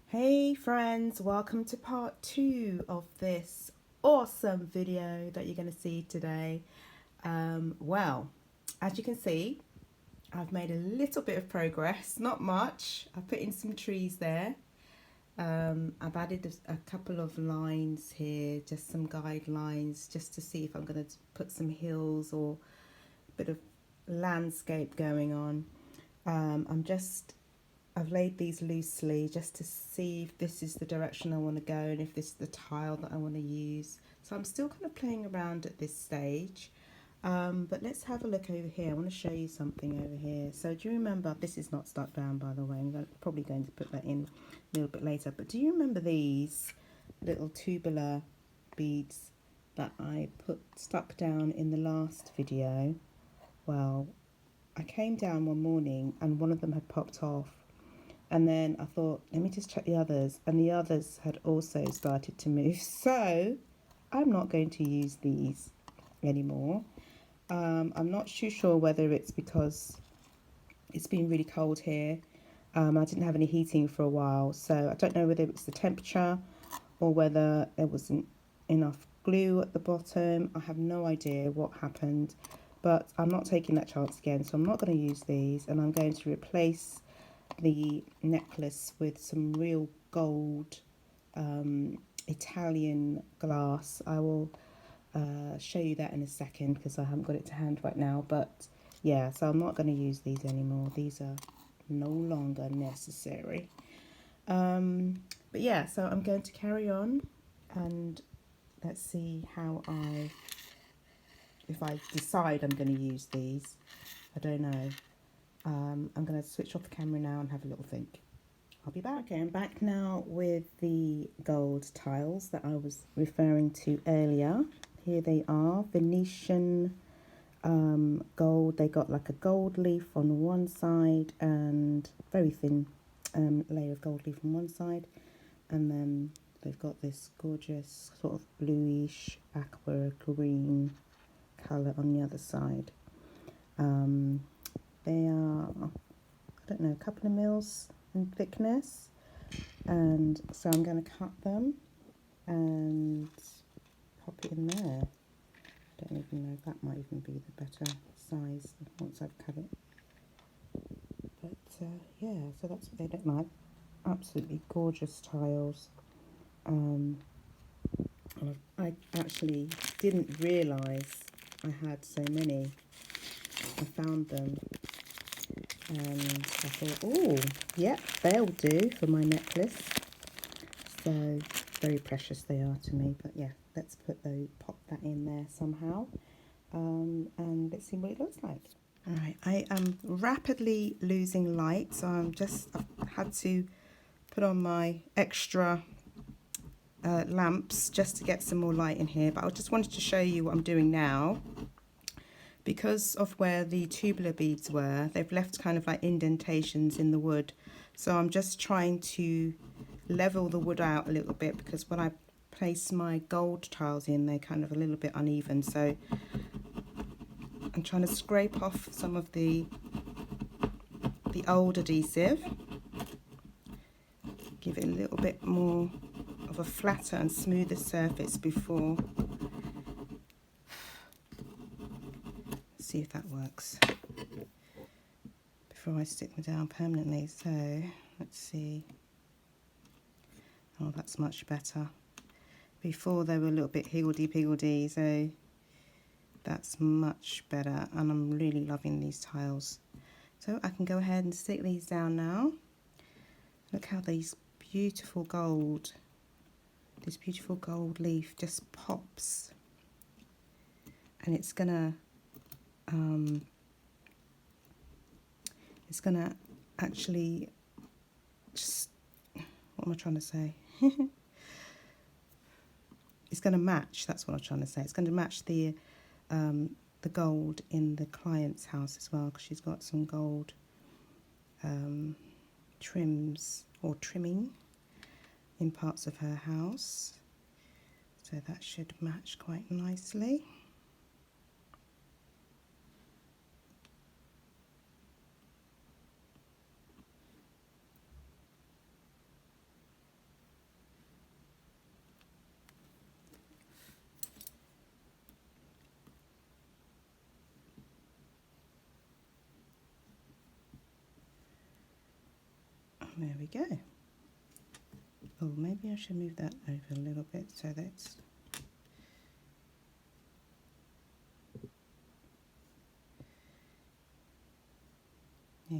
Hey friends, welcome to part 2 of this awesome video that you're going to see today. Well, as you can see, I've made a little bit of progress, not much. I put in some trees there. I've added a couple of lines here, just some guidelines, just to see if I'm going to put some hills or a bit of landscape going on. I've laid these loosely just to see if this is the direction I want to go and if this is the tile that I want to use. So I'm still kind of playing around at this stage. But let's have a look over here. I want to show you something over here. So do you remember, this is not stuck down by the way, probably going to put that in a little bit later. But do you remember these little tubular beads that I stuck down in the last video? Well, I came down one morning and one of them had popped off. And then I thought, let me just check the others. And the others had also started to move. So I'm not going to use these anymore. I'm not too sure whether it's because it's been really cold here. I didn't have any heating for a while. So I don't know whether it's the temperature or whether there wasn't enough glue at the bottom. I have no idea what happened. But I'm not taking that chance again. So I'm not going to use these. And I'm going to replace the necklace with some real gold Italian glass. I will show you that in a second because I haven't got it to hand right now, but yeah, so I'm not going to use these anymore. These are no longer necessary. But yeah, so I'm going to carry on and let's see how if I decide I'm going to use these. I don't know. I'm going to switch off the camera now and have a little think. I'll be back. Okay, I'm back now with the gold tiles that I was referring to earlier. Here they are, Venetian gold. They got like a gold leaf on one side and very thin layer of gold leaf on one side. And then they've got this gorgeous sort of bluish aqua green colour on the other side. They are, I don't know, a couple of mils in thickness, and so I'm going to cut them and pop it in there. I don't even know if that might even be the better size once I've cut it. But yeah, so that's what they look like. Absolutely gorgeous tiles. I actually didn't realise I had so many. I found them. And I thought, oh, yep, they'll do for my necklace. So very precious they are to me. But yeah, let's pop that in there somehow. And let's see what it looks like. All right, I am rapidly losing light, so I've had to put on my extra lamps just to get some more light in here. But I just wanted to show you what I'm doing now. Because of where the tubular beads were, they've left kind of like indentations in the wood. So I'm just trying to level the wood out a little bit, because when I place my gold tiles in, they're kind of a little bit uneven. So I'm trying to scrape off some of the old adhesive, give it a little bit more of a flatter and smoother surface before. See if that works before I stick them down permanently. So let's see. Oh, that's much better. Before they were a little bit higgledy-piggledy, so that's much better, and I'm really loving these tiles. So I can go ahead and stick these down now. Look how this beautiful gold leaf just pops, and it's gonna actually just, what am I trying to say? It's going to match, that's what I'm trying to say. It's going to match the gold in the client's house as well, because she's got some gold trims or trimming in parts of her house. So that should match quite nicely. There we go. Oh, maybe I should move that over a little bit so that's... Yeah.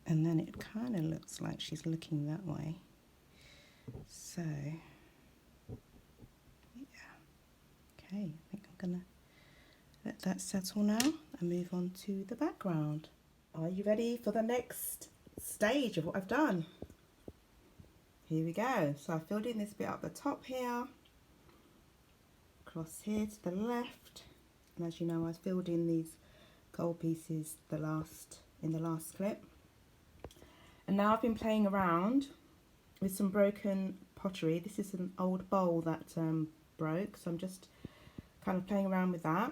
And then it kind of looks like she's looking that way. So, yeah. Okay, I think I'm gonna let that settle now and move on to the background. Are you ready for the next stage of what I've done? Here we go. So I filled in this bit up the top here, across here to the left, and as you know, I filled in these gold pieces in the last clip. And now I've been playing around with some broken pottery. This is an old bowl that broke, so I'm just kind of playing around with that.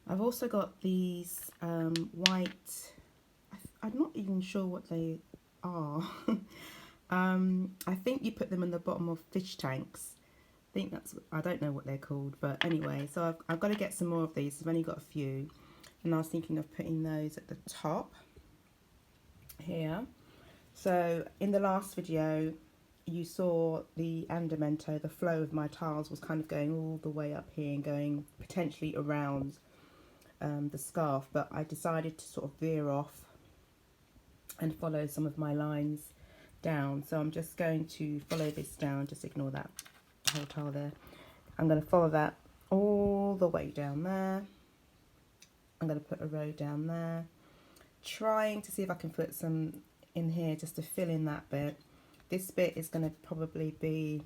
I've also got these white, I'm not even sure what they are. I think you put them in the bottom of fish tanks. I don't know what they're called, but anyway, so I've got to get some more of these. I've only got a few, and I was thinking of putting those at the top here. So in the last video, you saw the andamento, the flow of my tiles was kind of going all the way up here and going potentially around the scarf, but I decided to sort of veer off and follow some of my lines down. So I'm just going to follow this down, just ignore that whole tile there. I'm going to follow that all the way down there. I'm going to put a row down there, trying to see if I can put some in here just to fill in that bit. This bit is going to probably be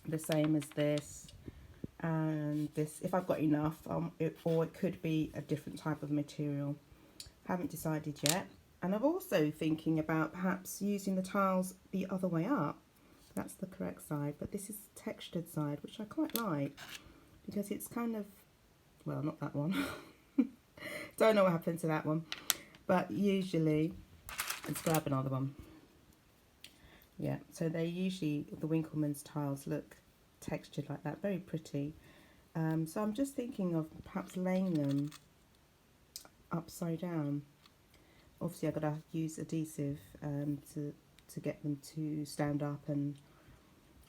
the same as this and this, if I've got enough, or it could be a different type of material. Haven't decided yet. And I'm also thinking about perhaps using the tiles the other way up. That's the correct side, but this is the textured side, which I quite like because it's kind of, well, not that one. Don't know what happened to that one, but usually, let's grab another one. Yeah, so they usually, the Winkleman's tiles look textured like that, very pretty. So I'm just thinking of perhaps laying them upside down. Obviously I've got to use adhesive to get them to stand up and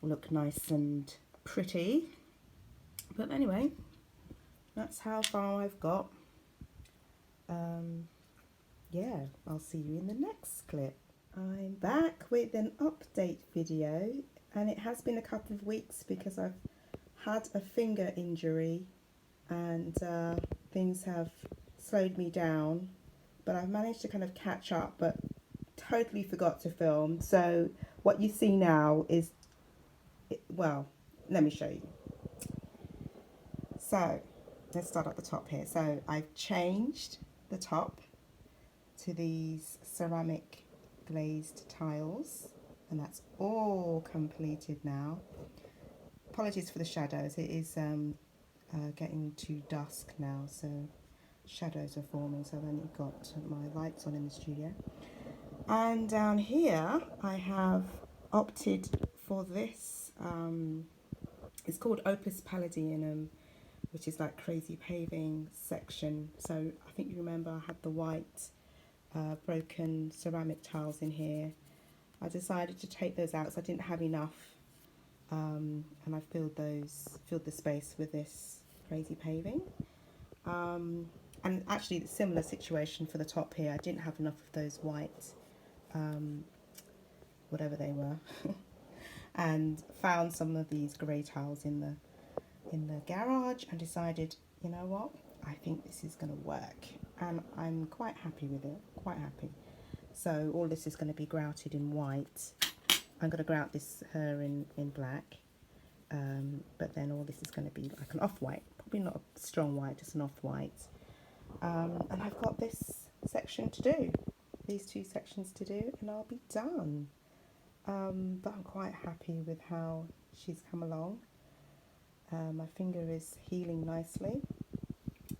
look nice and pretty. But anyway, that's how far I've got. Yeah, I'll see you in the next clip. I'm back with an update video, and it has been a couple of weeks because I've had a finger injury and things have slowed me down, but I've managed to kind of catch up, but totally forgot to film. So what you see now is, well, let me show you. So let's start at the top here. So I've changed the top to these ceramic glazed tiles, and that's all completed now. Apologies for the shadows, it is getting to dusk now, so shadows are forming, so I've only got my lights on in the studio. And down here I have opted for this, it's called Opus Palladianum, which is like crazy paving section. So I think you remember I had the white broken ceramic tiles in here. I decided to take those out because I didn't have enough, and I filled the space with this crazy paving. And actually the similar situation for the top here. I didn't have enough of those white, whatever they were, and found some of these grey tiles in the garage and decided, you know what, I think this is going to work, and I'm quite happy with it, quite happy. So all this is going to be grouted in white. I'm going to grout her in black, but then all this is going to be like an off-white, probably not a strong white, just an off-white. And I've got this section to do, these two sections to do, and I'll be done. But I'm quite happy with how she's come along. My finger is healing nicely,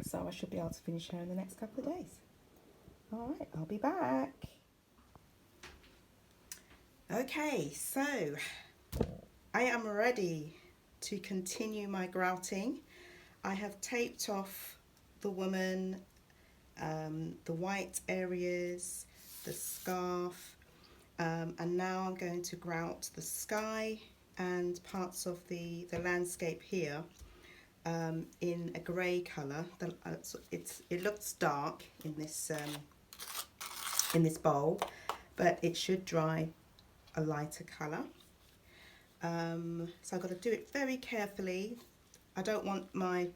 so I should be able to finish her in the next couple of days. Alright, I'll be back. Okay, so I am ready to continue my grouting. I have taped off the woman the white areas, the scarf, and now I'm going to grout the sky and parts of the landscape here in a grey colour. It looks dark in this bowl, but it should dry a lighter colour. So I've got to do it very carefully. I don't want my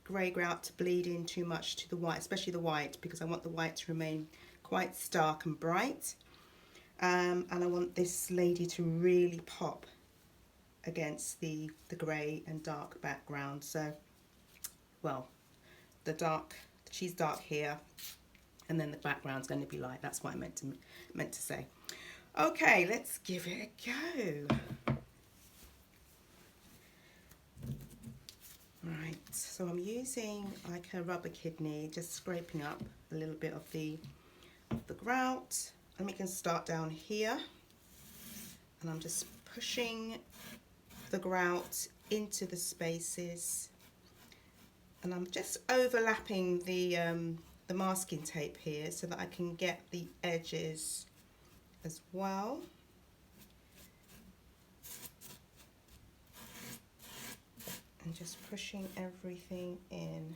grey grout to bleed in too much to the white, especially the white, because I want the white to remain quite stark and bright. And I want this lady to really pop against the grey and dark background. So, well, she's dark here, and then the background's going to be light. That's what I meant to say. Okay, let's give it a go. Right, so I'm using like a rubber kidney, just scraping up a little bit of the grout. And we can start down here, and I'm just pushing the grout into the spaces, and I'm just overlapping the masking tape here so that I can get the edges as well. And just pushing everything in.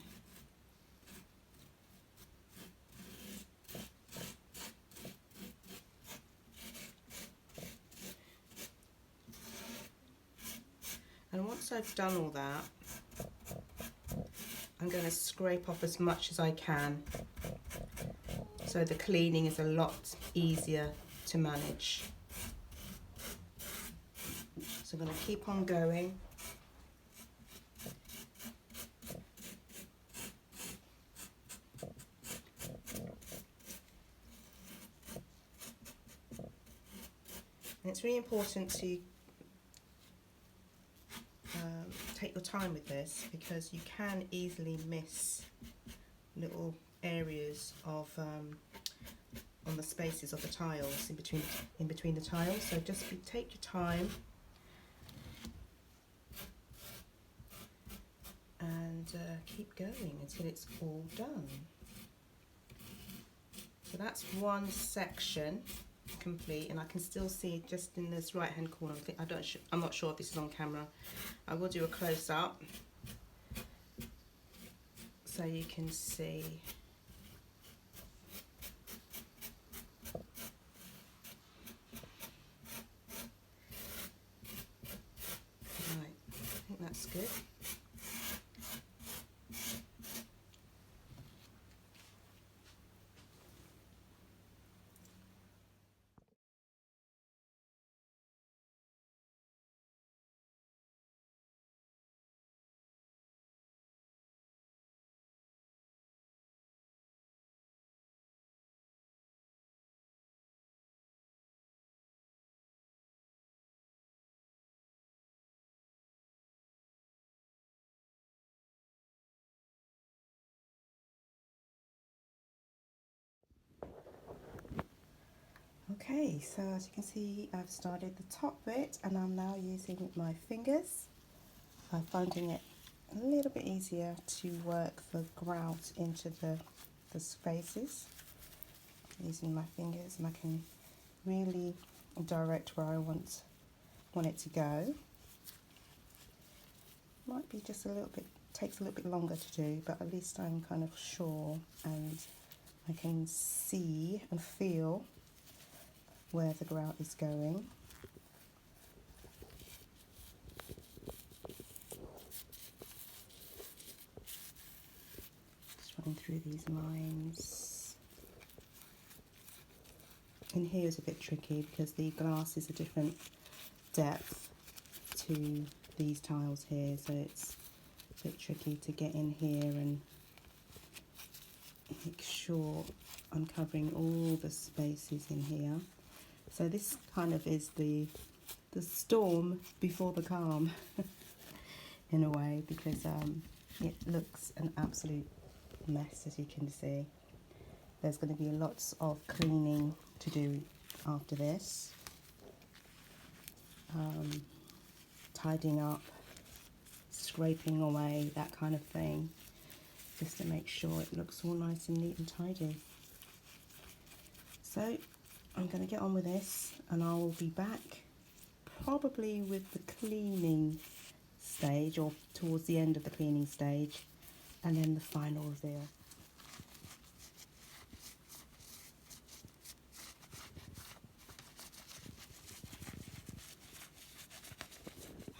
And once I've done all that, I'm going to scrape off as much as I can, so the cleaning is a lot easier to manage. So I'm going to keep on going. And it's really important to take your time with this, because you can easily miss little areas of on the spaces of the tiles in between the tiles. So just take your time and keep going until it's all done. So that's one section complete, and I can still see just in this right hand corner. I'm not sure if this is on camera. I will do a close up so you can see. Right, I think that's good. Okay, so as you can see, I've started the top bit, and I'm now using my fingers. I'm finding it a little bit easier to work the grout into the spaces using my fingers, and I can really direct where I want it to go. Might be just a little bit, takes a little bit longer to do, but at least I'm kind of sure, and I can see and feel where the grout is going. Just running through these lines. In here is a bit tricky because the glass is a different depth to these tiles here, so it's a bit tricky to get in here and make sure I'm covering all the spaces in here. So this kind of is the storm before the calm in a way, because it looks an absolute mess, as you can see. There's going to be lots of cleaning to do after this, tidying up, scraping away, that kind of thing. just to make sure it looks all nice and neat and tidy. So I'm going to get on with this, and I will be back probably with the cleaning stage, or towards the end of the cleaning stage, and then the final reveal.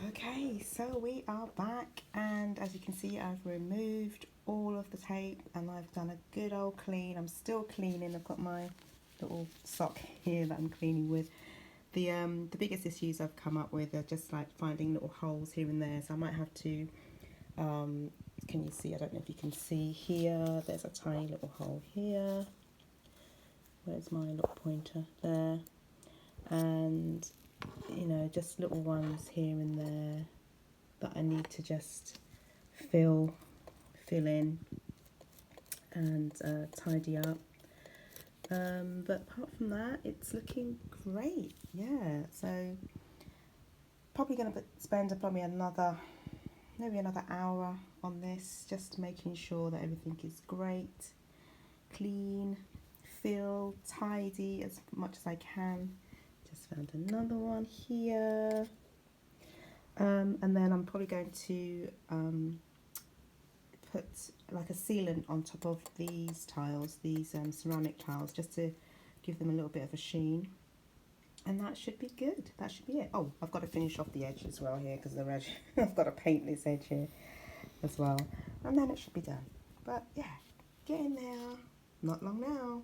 Okay, so we are back, and as you can see, I've removed all of the tape and I've done a good old clean. I'm still cleaning. I've got my little sock here that I'm cleaning with. The biggest issues I've come up with are just like finding little holes here and there, so I might have to can you see? I don't know if you can see here, there's a tiny little hole here. Where's my little pointer? There. And you know, just little ones here and there that I need to just fill in and tidy up. But apart from that, it's looking great. Yeah, so probably going to spend maybe another hour on this, just making sure that everything is great, clean, filled, tidy as much as I can. Just found another one here, and then I'm probably going to put like a sealant on top of these tiles, these ceramic tiles, just to give them a little bit of a sheen, and that should be good. That should be it. Oh, I've got to finish off the edge as well here, because the edge I've got to paint this edge here as well, and then it should be done. But yeah, get in there, not long now.